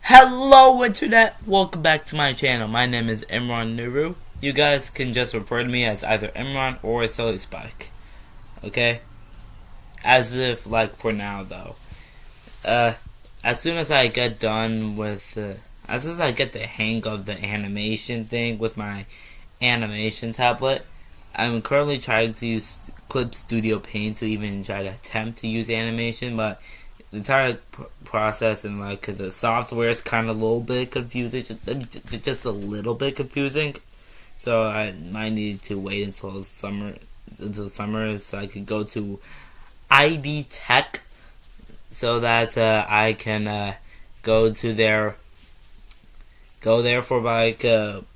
Hello internet, welcome back to my channel. My name is Imran Nuru. You guys can just refer to me as either Imran or Silly Spike. Okay? As if, like, for now though. As soon as I get done with, as soon as I get the hang of the animation thing with my animation tablet, I'm currently trying to use Clip Studio Paint to even try to attempt to use animation, but the entire process and like the software is kind of a little bit confusing, just a little bit confusing. So I might need to wait until summer so I could go to ID Tech, so that I can go there for like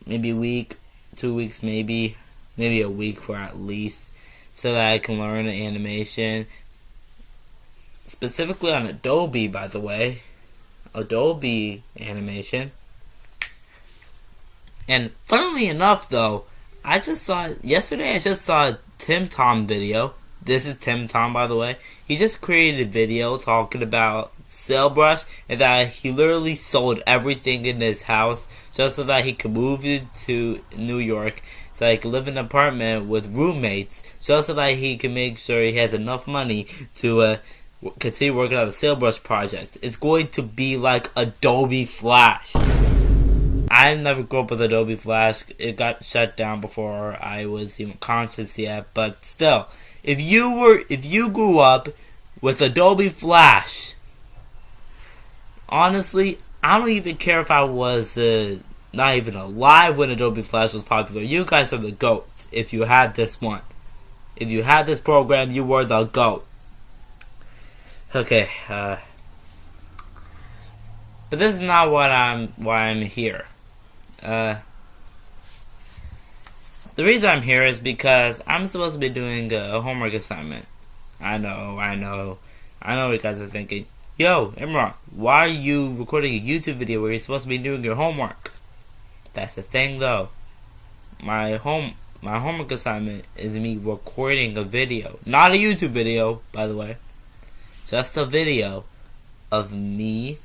maybe a week, 2 weeks, maybe a week for at least, so that I can learn animation. Specifically on Adobe, by the way. Adobe animation. And funnily enough, though, yesterday I just saw a Tim Tom video. This is Tim Tom, by the way. He just created a video talking about Sailbrush, and that he literally sold everything in his house just so that he could move to New York, so he could live in an apartment with roommates, just so that he can make sure he has enough money to continue working on the Sailbrush project. It's going to be like Adobe Flash. I never grew up with Adobe Flash. It got shut down before I was even conscious yet. But still, if you grew up with Adobe Flash, honestly, I don't even care if I was not even alive when Adobe Flash was popular. You guys are the GOATs if you had this one. If you had this program, you were the GOAT. Okay, but this is not why I'm here. The reason I'm here is because I'm supposed to be doing a homework assignment. I know what you guys are thinking. Yo, Imran, why are you recording a YouTube video where you're supposed to be doing your homework? That's the thing, though. My homework assignment is me recording a video. Not a YouTube video, by the way. Just a video of me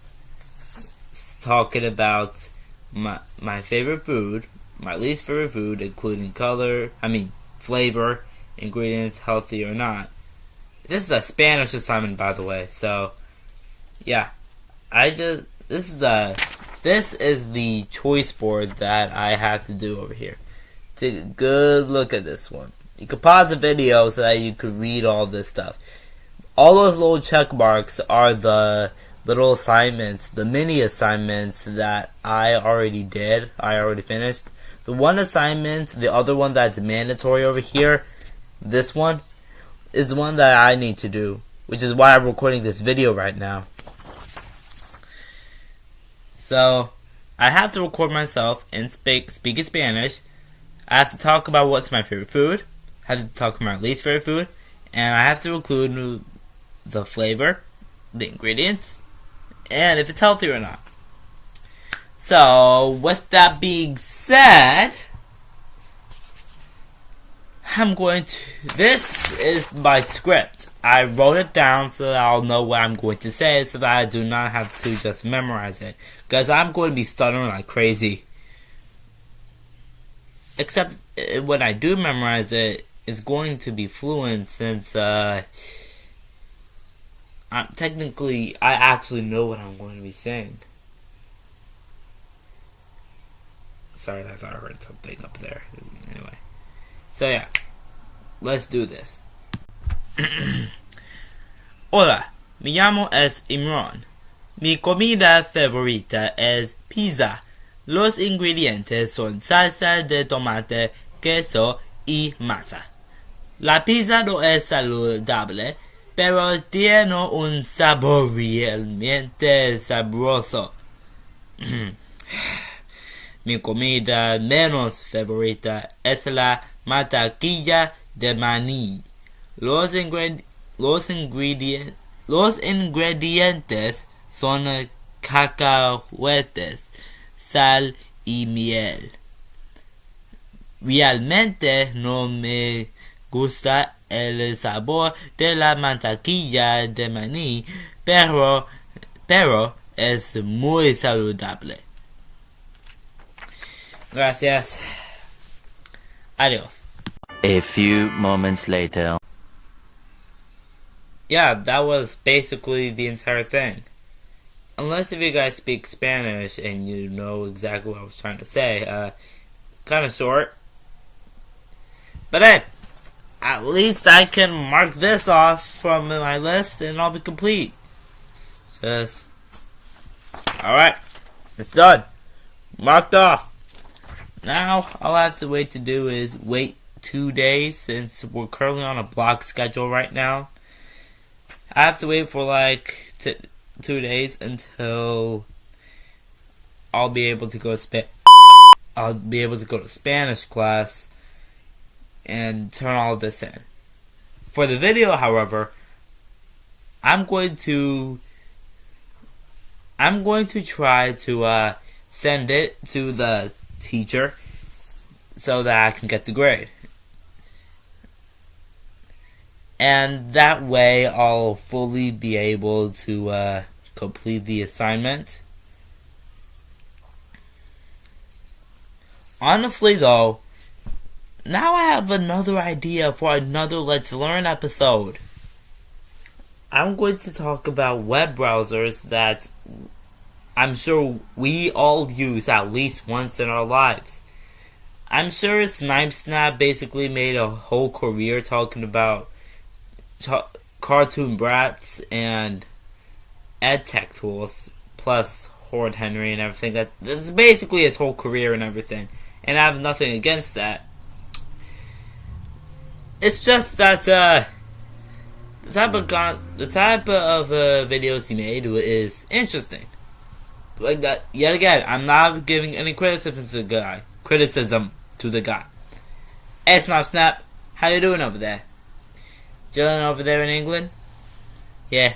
talking about my favorite food, my least favorite food, including flavor, ingredients, healthy or not. This is a Spanish assignment, by the way. So, yeah, this is the choice board that I have to do over here. Take a good look at this one. You can pause the video so that you could read all this stuff. All those little check marks are the little assignments, the mini assignments that I already finished. The one assignment, the other one that's mandatory over here, this one, is one that I need to do, which is why I'm recording this video right now. So, I have to record myself and speak in Spanish. I have to talk about what's my favorite food, I have to talk about my least favorite food, and I have to include the flavor, the ingredients, and if it's healthy or not. So, with that being said, this is my script. I wrote it down so that I'll know what I'm going to say, so that I do not have to just memorize it, because I'm going to be stuttering like crazy. Except when I do memorize it, it's going to be fluent, since I actually know what I'm going to be saying. Sorry, I thought I heard something up there. Anyway. So yeah. Let's do this. Hola, mi llamo es Imran. Mi comida favorita es pizza. Los ingredientes son salsa de tomate, queso y masa. La pizza no es saludable, pero tiene un sabor realmente sabroso. Mi comida menos favorita es la mantequilla de maní. Los ingredientes son cacahuetes, sal y miel. Realmente no me gusta el sabor de la mantequilla de maní, pero es muy saludable. Gracias. Adios. A few moments later. Yeah, that was basically the entire thing. Unless if you guys speak Spanish and you know exactly what I was trying to say, kind of short. But hey, at least I can mark this off from my list and I'll be complete. Just, alright, it's done. Marked off. Now, all I have to wait 2 days since we're currently on a block schedule right now. I have to wait for 2 days until I'll be able to go to Spanish class and turn all of this in. For the video, however, I'm going to try to send it to the teacher so that I can get the grade. And that way I'll fully be able to complete the assignment. Honestly though, now I have another idea for another Let's Learn episode. I'm going to talk about web browsers that I'm sure we all use at least once in our lives. I'm sure SnipSnap basically made a whole career talking about cartoon brats and edtech tools, plus Horde Henry and everything. This is basically his whole career and everything, and I have nothing against that. It's just that the type of videos he made is interesting. Like that, yet again, I'm not giving any criticism to the guy. Hey, SnipSnap, how you doing over there? Chilling over there in England? Yeah.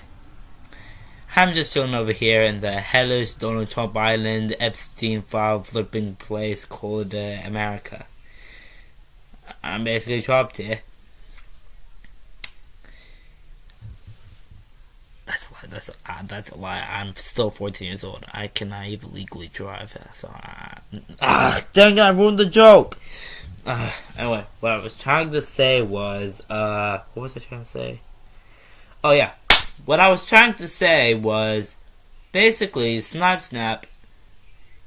I'm just chilling over here in the hellish Donald Trump Island, Epstein file flipping place called America. I'm basically trapped here. That's a lie. I'm still 14 years old. I cannot even legally drive. So, dang it, I ruined the joke. Anyway, what I was trying to say was, what was I trying to say? Oh yeah, what I was trying to say was, basically, SnipSnap,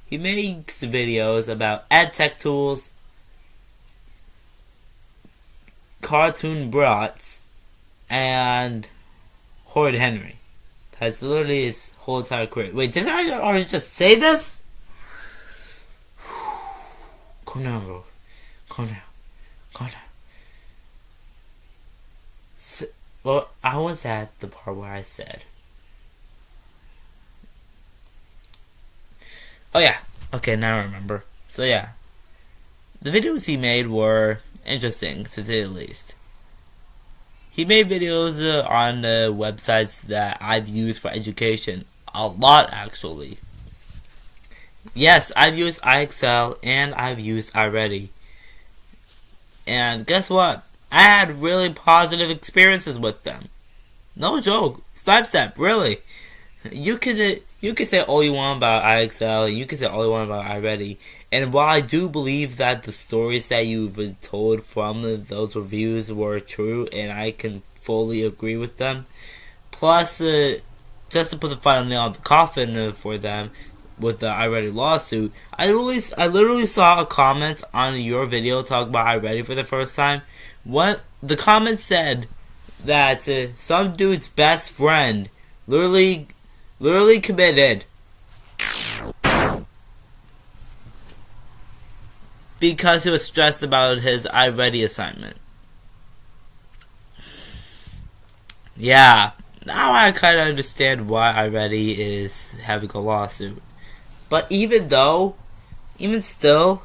he makes videos about edtech tools, cartoon brats, and Horde Henry. That's literally his whole entire career. Wait, did I already just say this? Calm down, bro. Calm down. Well, I was at the part where I said. Oh yeah. Okay, now I remember. So yeah. The videos he made were interesting, to say the least. He made videos on websites that I've used for education. A lot, actually. Yes, I've used iExcel and I've used iReady. And guess what? I had really positive experiences with them. No joke. SnipSnap, really. You can say all you want about iExcel, and you can say all you want about iReady. And while I do believe that the stories that you've told from those reviews were true, and I can fully agree with them, plus, just to put the final nail on the coffin for them, with the iReady lawsuit, I literally saw a comment on your video talking about iReady for the first time. The comment said that some dude's best friend literally committed because he was stressed about his iReady assignment. Yeah, now I kind of understand why iReady is having a lawsuit. But even still,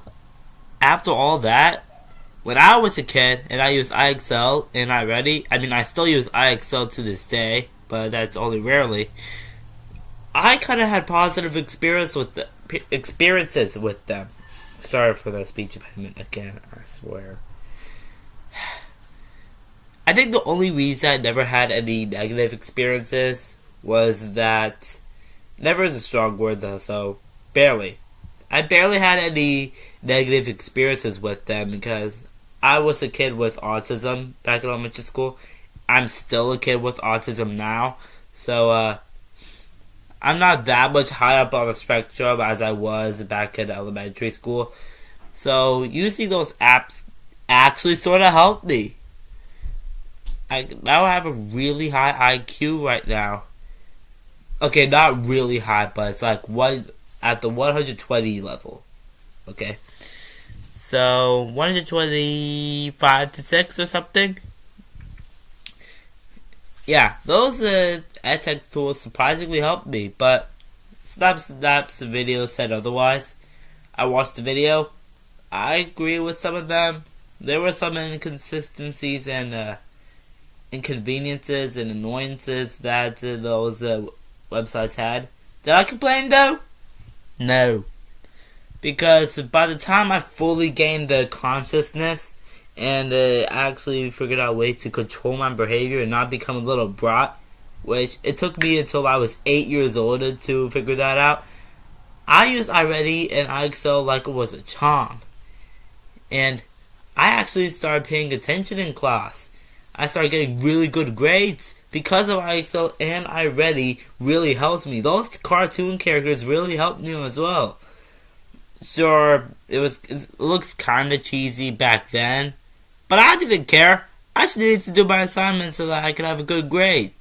after all that, when I was a kid and I used iExcel and iReady, I still use iExcel to this day, but that's only rarely. I kind of had positive experiences with them. Sorry for the speech impediment again, I swear. I think the only reason I never had any negative experiences was that Never is a strong word though, so barely. I barely had any negative experiences with them because I was a kid with autism back in elementary school. I'm still a kid with autism now, so I'm not that much high up on the spectrum as I was back in elementary school. So using those apps actually sort of helped me. I now have a really high IQ right now. Okay, not really high, but it's like one at the 120 level. Okay, so 125 to 6 or something. Yeah, those edtech tools surprisingly helped me, but Snap's video said otherwise. I watched the video. I agree with some of them. There were some inconsistencies and inconveniences and annoyances that those websites had. Did I complain though? No. Because by the time I fully gained the consciousness and actually figured out ways to control my behavior and not become a little brat, which it took me until I was 8 years old to figure that out, I used iReady and iExcel like it was a charm. And I actually started paying attention in class. I started getting really good grades because of iExcel and iReady really helped me. Those cartoon characters really helped me as well. Sure, it looks kind of cheesy back then, but I didn't care. I just needed to do my assignments so that I could have a good grade.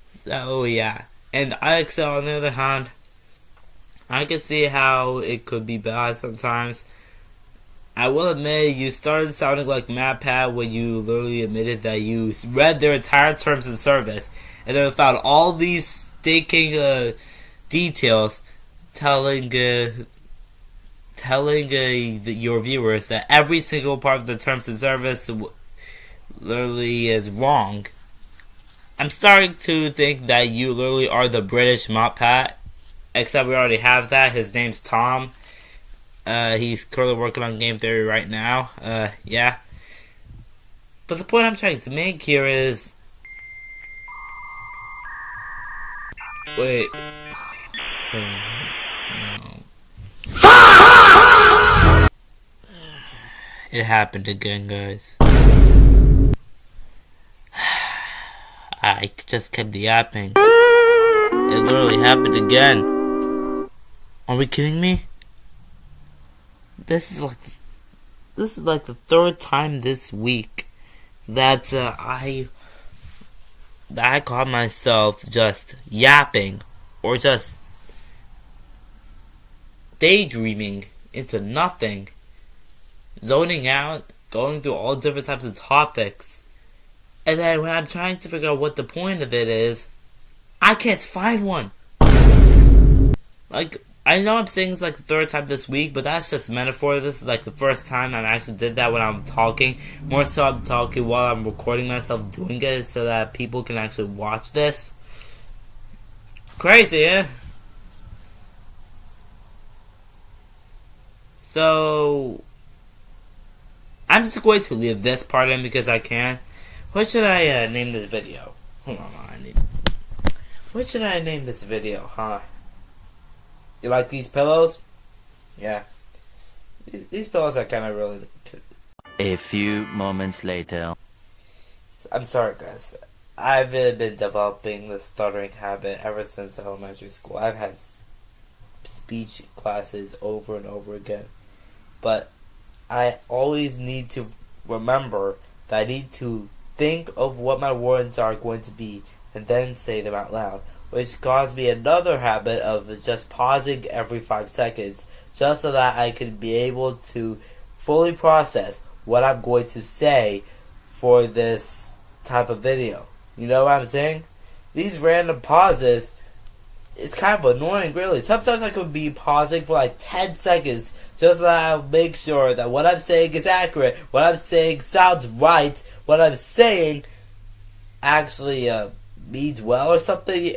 So yeah, and iExcel on the other hand, I can see how it could be bad sometimes. I will admit, you started sounding like MatPat when you literally admitted that you read their entire terms of service and then found all these stinking details telling your viewers that every single part of the terms of service literally is wrong. I'm starting to think that you literally are the British MatPat, except we already have that. His name's Tom. He's currently working on game theory right now. Yeah. But the point I'm trying to make here is... Wait. No. It happened again, guys. I just kept yapping. It literally happened again. Are we kidding me? This is like the third time this week that I caught myself just yapping or just daydreaming into nothing, zoning out, going through all different types of topics, and then when I'm trying to figure out what the point of it is, I can't find one. Like, I know I'm saying it's like the third time this week, but that's just metaphor. This is like the first time I actually did that when I'm talking. More so I'm talking while I'm recording myself doing it so that people can actually watch this. Crazy, yeah? So, I'm just going to leave this part in because I can. What should I name this video? Hold on, what should I name this video, huh? You like these pillows? Yeah. These pillows are kind of really... A few moments later. I'm sorry, guys. I've been developing this stuttering habit ever since elementary school. I've had speech classes over and over again. But I always need to remember that I need to think of what my words are going to be and then say them out loud. Which caused me another habit of just pausing every 5 seconds just so that I could be able to fully process what I'm going to say for this type of video. You know what I'm saying? These random pauses, it's kind of annoying, really. Sometimes I could be pausing for like 10 seconds just so that I'll make sure that what I'm saying is accurate, what I'm saying sounds right, what I'm saying actually means well or something.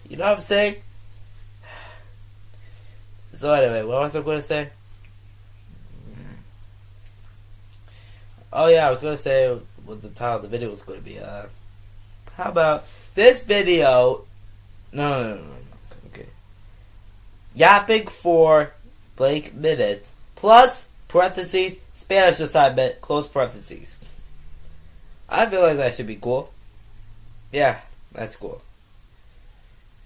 You know what I'm saying? So anyway, what was I going to say? Oh yeah, I was going to say what the title of the video was going to be. How about this video? No. yapping for blank minutes, plus, parentheses, Spanish assignment, close parentheses. I feel like that should be cool. Yeah, that's cool.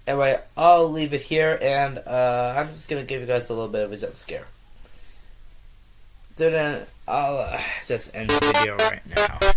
Anyway, I'll leave it here, and I'm just gonna give you guys a little bit of a jump scare. So then, I'll just end the video right now.